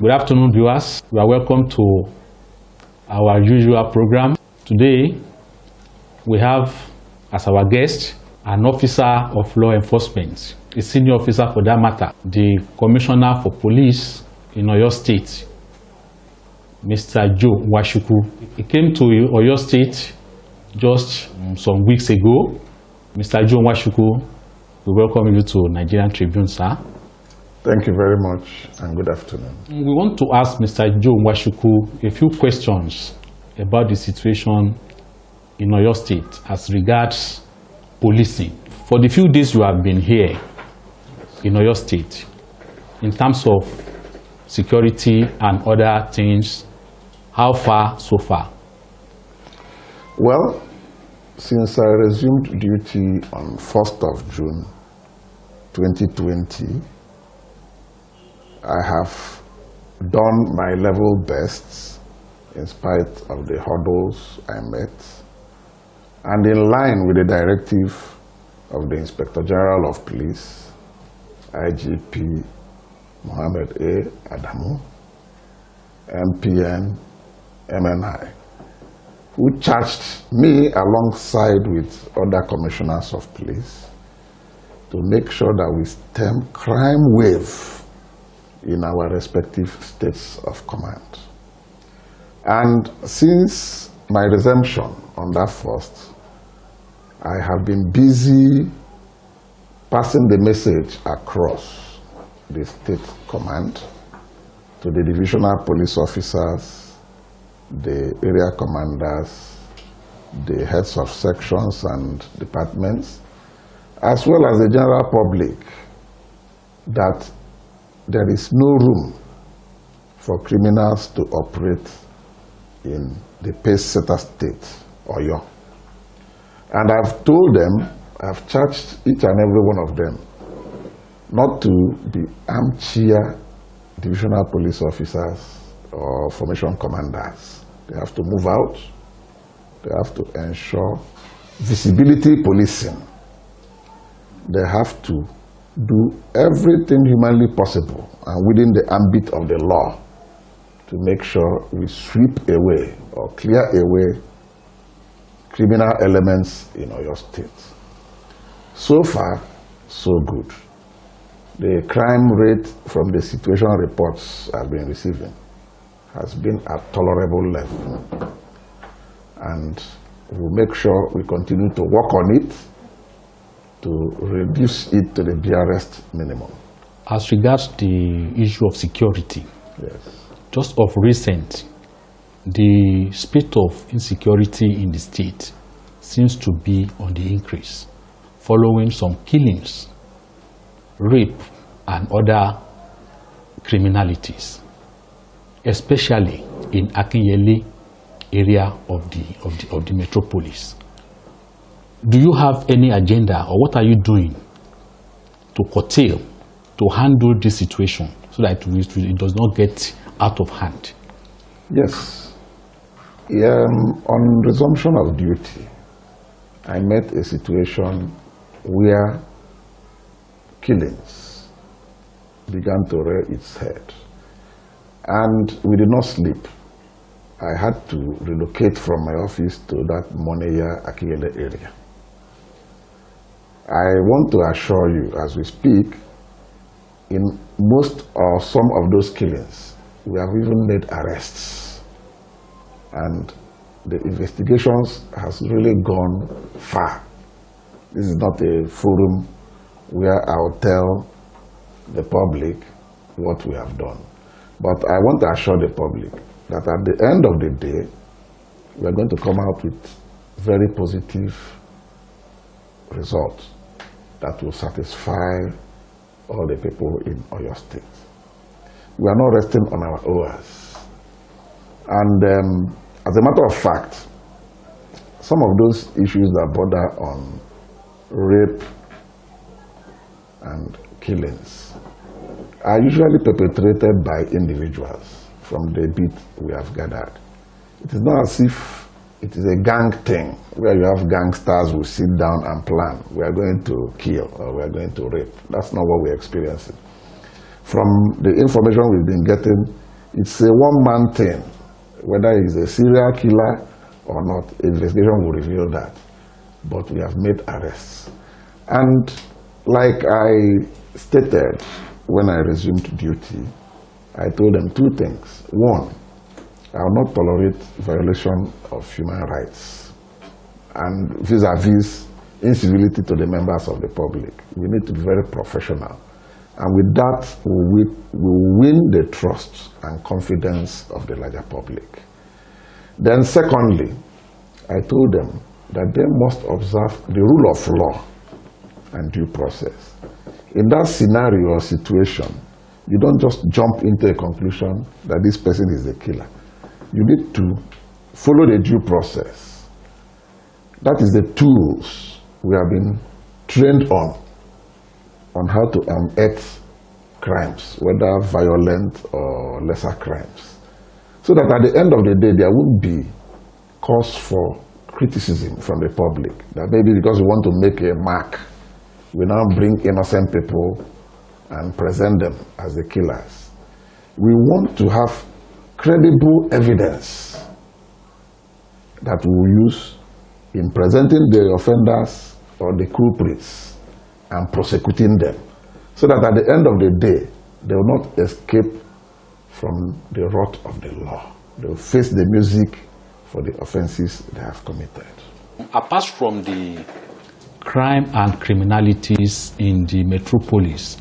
Good afternoon, viewers. You are welcome to our usual program. Today, we have as our guest an officer of law enforcement, a senior officer for that matter, the Commissioner for Police in Oyo State, Mr. Joe Nwachukwu. He came to Oyo State just some weeks ago. Mr. Joe Nwachukwu, we welcome you to Nigerian Tribune, sir. Thank you very much and good afternoon. We want to ask Mr. Joe Nwachukwu a few questions about the situation in Oyo State as regards policing. For the few days you have been here in Oyo State, in terms of security and other things, how far so far? Well, since I resumed duty on 1st of June 2020, I have done my level best in spite of the hurdles I met, and in line with the directive of the Inspector General of Police, IGP Mohammed A. Adamu, MPN MNI, who charged me alongside with other commissioners of police to make sure that we stem crime wave in our respective states of command. And since my resumption on that first, I have been busy passing the message across the state command to the divisional police officers, the area commanders, the heads of sections and departments, as well as the general public, that there is no room for criminals to operate in the pace-setter state, Oyo. And I've told them, I've charged each and every one of them not to be armchair divisional police officers or formation commanders. They have to move out. They have to ensure visibility policing. They have to do everything humanly possible and within the ambit of the law to make sure we sweep away or clear away criminal elements in Oyo State. So far, so good. The crime rate from the situation reports I've been receiving has been at tolerable level. And we'll make sure we continue to work on it to reduce it to the barest minimum. As regards the issue of security, Yes. just of recent, the spate of insecurity in the state seems to be on the increase, following some killings, rape, and other criminalities, especially in Akinyele area of the metropolis. Do you have any agenda, or what are you doing to curtail, to handle this situation so that it does not get out of hand? Yes. On resumption of duty, I met a situation where killings began to rear its head. And we did not sleep. I had to relocate from my office to that Moneya Akinyele area. I want to assure you, as we speak, in most or some of those killings, we have even made arrests. And the investigations has really gone far. This is not a forum where I'll tell the public what we have done. But I want to assure the public that at the end of the day, we are going to come out with very positive results that will satisfy all the people in Oyo State. We are not resting on our oars. And as a matter of fact, some of those issues that border on rape and killings are usually perpetrated by individuals from the beat we have gathered. It is not as if it is a gang thing where you have gangsters who sit down and plan. We are going to kill or we are going to rape. That's not what we're experiencing. From the information we've been getting, It's a one-man thing. Whether he's a serial killer or not, investigation will reveal that. But we have made arrests. And like I stated when I resumed duty, I told them two things. One, I will not tolerate violation of human rights and vis-a-vis incivility to the members of the public. We need to be very professional. And with that, we will win the trust and confidence of the larger public. Then secondly, I told them that they must observe the rule of law and due process. In that scenario or situation, you don't just jump into a conclusion that this person is the killer. You need to follow the due process. That is the tools we have been trained on how to unearth crimes, whether violent or lesser crimes. So that at the end of the day, there won't be cause for criticism from the public. That maybe because we want to make a mark, we now bring innocent people and present them as the killers. We want to have credible evidence that we will use in presenting the offenders or the culprits and prosecuting them, so that at the end of the day, they will not escape from the wrath of the law. They will face the music for the offenses they have committed. Apart from the crime and criminalities in the metropolis,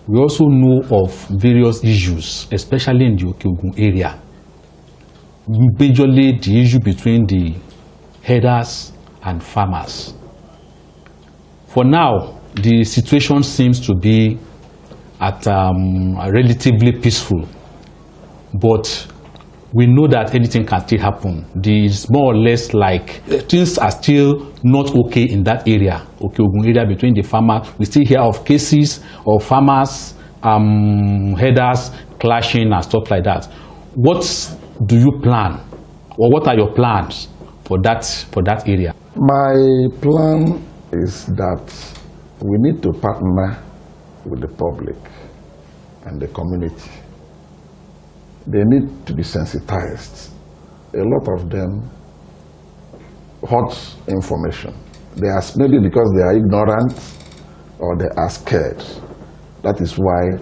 we also know of various issues, especially in the Okeogun area. Majorly the issue between the herders and farmers. For now, the situation seems to be at relatively peaceful, but we know that anything can still happen. It's more or less like things are still not okay in that area, Okeogun area, between the farmers. We still hear of cases of farmers, herders clashing and stuff like that. What do you plan, or what are your plans for that area? My plan is that we need to partner with the public and the community. They need to be sensitized. A lot of them hot information. They are maybe because they are ignorant or they are scared. That is why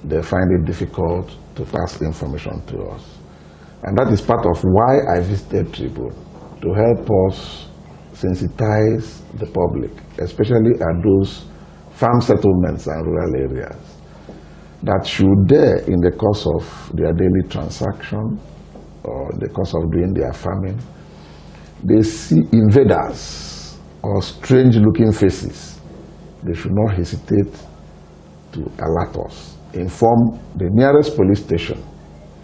they find it difficult to pass information to us. And that is part of why I visited Tribune, to help us sensitize the public, especially at those farm settlements and rural areas, that should they, in the course of their daily transaction or the course of doing their farming, they see invaders or strange-looking faces, they should not hesitate to alert us, inform the nearest police station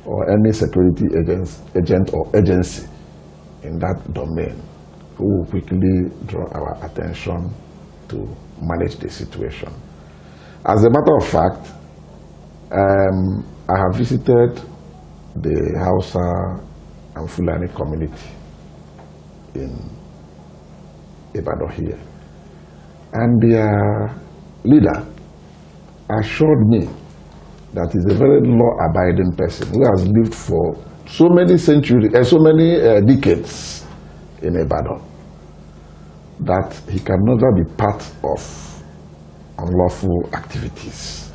or any security agent or agency in that domain, who will quickly draw our attention to manage the situation. As a matter of fact, I have visited the Hausa and Fulani community in Ibadan here, and their leader assured me that he's a very law-abiding person who has lived for so many centuries, so many decades in Ibadan, that he can never be part of unlawful activities.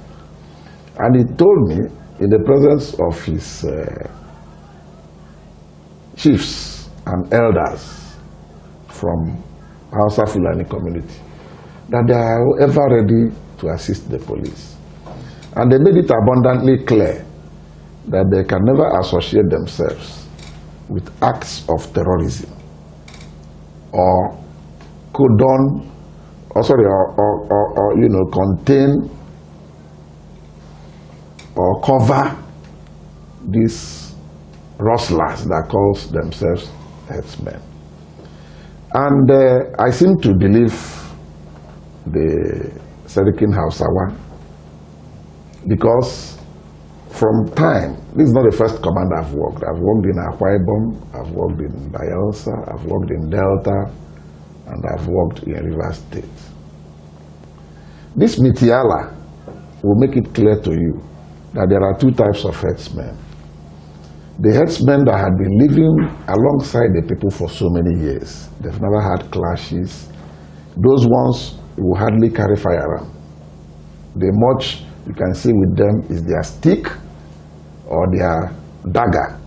And he told me, in the presence of his chiefs and elders from Hausa Fulani community, that they are ever ready to assist the police. And they made it abundantly clear that they can never associate themselves with acts of terrorism or condone, or contain or cover these rustlers that calls themselves headsmen. And I seem to believe the Serikin Hausawa, because from time, this is not the first command I've worked. I've worked in Akwa Ibom, I've worked in Bayelsa, I've worked in Delta, and I've worked in Rivers State. This Mitiala will make it clear to you that there are two types of headsmen. The herdsmen that had been living alongside the people for so many years, they've never had clashes. Those ones will hardly carry firearm. The much you can see with them is their stick or their dagger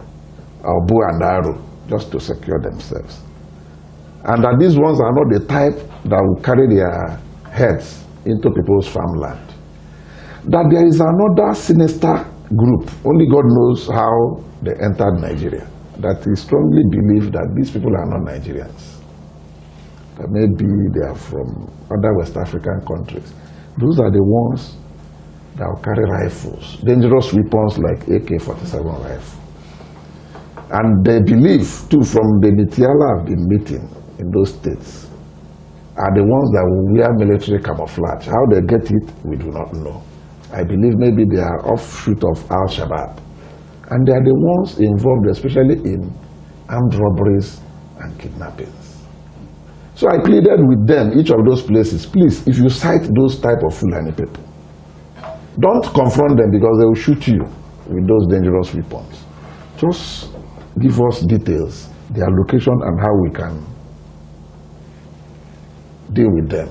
or bow and arrow, just to secure themselves. And that these ones are not the type that will carry their heads into people's farmland. That there is another sinister group, only God knows how they entered Nigeria, that he strongly believes that these people are not Nigerians. That maybe they are from other West African countries. Those are the ones that will carry rifles, dangerous weapons like AK-47 rifle. And they believe, too, from the Mitiala I've been meeting in those states, are the ones that will wear military camouflage. How they get it, we do not know. I believe maybe they are offshoot of Al-Shabaab. And they are the ones involved, especially in armed robberies and kidnappings. So I pleaded with them, each of those places, please, if you sight those type of Fulani people, don't confront them because they will shoot you with those dangerous weapons. Just give us details, their location and how we can deal with them.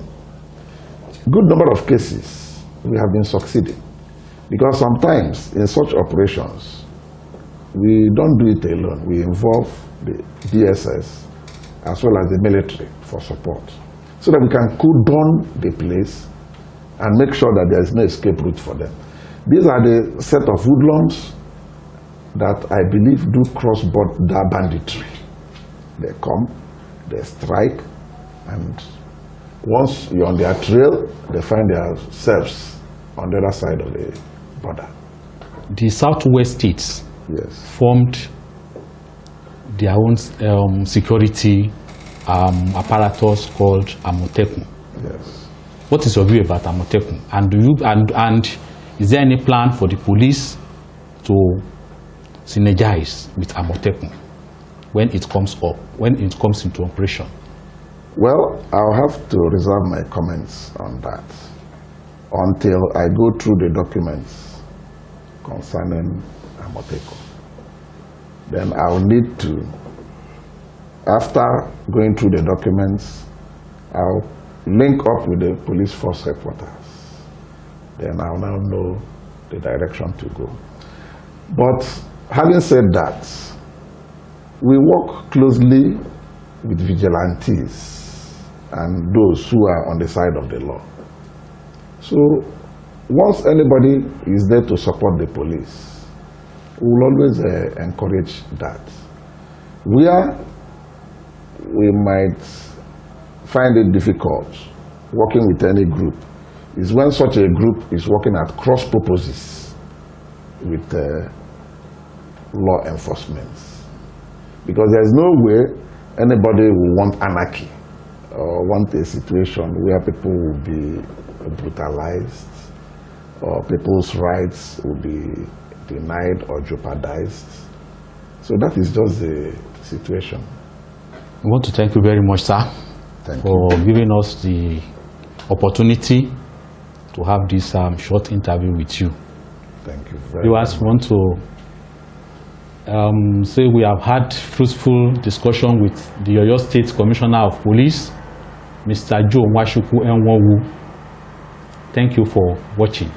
Good number of cases we have been succeeding, because sometimes in such operations we don't do it alone. We involve the DSS as well as the military for support, so that we can cool down the place and make sure that there is no escape route for them. These are the set of hoodlums that I believe do cross-border banditry. They come, they strike, and once you're on their trail, they find themselves on the other side of the border. The southwest states formed their own security apparatus called Amotekun. Yes. What is your view about Amotekun? And is there any plan for the police to synergize with Amotekun when it comes into operation? Well, I'll have to reserve my comments on that until I go through the documents concerning Amotekun. Then I'll need to, after going through the documents, I'll link up with the police force headquarters. Then I'll now know the direction to go. But having said that, we work closely with vigilantes and those who are on the side of the law. So once anybody is there to support the police, we will always encourage that. Where we might find it difficult working with any group is when such a group is working at cross purposes with law enforcement. Because there is no way anybody will want anarchy or want a situation where people will be brutalized or people's rights will be denied or jeopardized. So that is just the situation. I want to thank you very much, sir, for giving us the opportunity to have this short interview with you. Thank you very much. You want to say we have had fruitful discussion with the Oyo State Commissioner of Police, Mr. Joe Nwachukwu Enwowu. Thank you for watching.